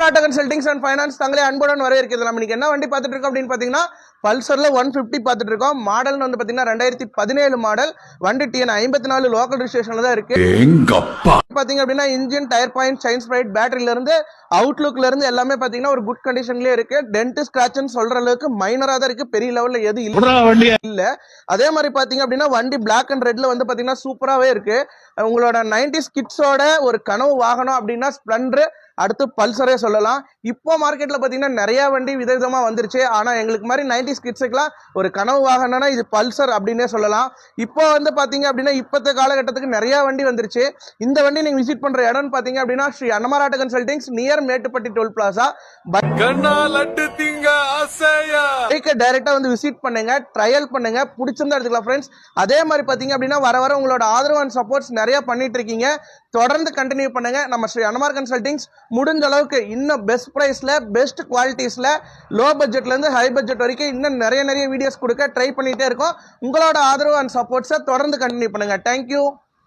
Tata consultings and finance தங்களே அன்புடன் வரவேற்கிறது. நம்ம இன்னைக்கு என்ன வண்டி பார்த்துட்டு இருக்கோம் அப்படின்னு பாத்தீங்கன்னா பல்சர்ல 150 பார்த்துட்டு இருக்கோம். மாடல் வந்து பாத்தீங்கன்னா 2017 மாடல். வண்டி TN 54 லோக்கல் ரெஜிஸ்ட்ரேஷன்ல தான் இருக்கு. பாத்தீங்க அப்படின்னா இன்ஜின், டயர் பாயிண்ட், சைன் ஸ்ப்ரைட், பேட்டரியில இருந்து அவுட்லுக்ல இருந்து எல்லாமே பாத்தீங்கன்னா ஒரு குட் கண்டிஷன்லயே இருக்கு. டென்ட் ஸ்கிராட்ச்னு சொல்ற அளவுக்கு மைனரா தான் இருக்கு, பெரிய லெவல்ல எது இல்ல. அதே மாதிரி பாத்தீங்க அப்படின்னா வண்டி பிளாக் அண்ட் ரெட்ல வந்து பாத்தீங்கன்னா சூப்பராவே இருக்கு. உங்களோட 90s கிட்ஸோட ஒரு கனவு வாகனம் அப்படின்னா ஸ்ப்ளெண்டர், அடுத்து பல்சரே சொல்லலாம். இப்போ மார்க்கெட்ல பாத்தீங்கன்னா நிறைய வண்டி விதவிதமா வந்துருச்சு. ஆனா எங்களுக்கு மாதிரி 90s கிட்ஸுக்குலாம் ஒரு கனவு வாகனம்னா இது பல்சர் அப்படின்னே சொல்லலாம். இப்போ வந்து பாத்தீங்க அப்படின்னா இப்பத்த காலகட்டத்துக்கு நிறைய வண்டி வந்துருச்சு. இந்த வண்டி நீங்க விசிட் பண்ற இடம்னு பாத்தீங்க அப்படின்னா ஸ்ரீ அன்னமாராட்ட consultings near Mettupatti toll plaza. டைரக்டா வந்து விசிட் பண்ணுங்க, ட்ரையல் பண்ணுங்க, பிடிச்சிருந்தா எடுத்துக்கலாம் ஃப்ரெண்ட்ஸ். அதே மாதிரி பாத்தீங்க அப்படின்னா வர வர உங்களோட ஆதரவு அண்ட் சப்போர்ட்ஸ் நிறைய பண்ணிட்டு இருக்கீங்க. தொடர்ந்து கண்டினியூ பண்ணுங்க. நம்ம ஸ்ரீ அன்னமார் கன்சல்டிங்ஸ் முடிஞ்ச அளவுக்கு இன்னும் பெஸ்ட் பிரைஸ்ல, பெஸ்ட் குவாலிட்டிஸ்ல, லோ பட்ஜெட்ல இருந்து ஹை பட்ஜெட் வரைக்கும் இன்னும் நிறைய வீடியோஸ் கொடுக்க ட்ரை பண்ணிட்டே இருக்கோம். உங்களோட ஆதரவு அண்ட் சப்போர்ட்ஸை தொடர்ந்து கண்டினியூ பண்ணுங்க. தேங்க்யூ.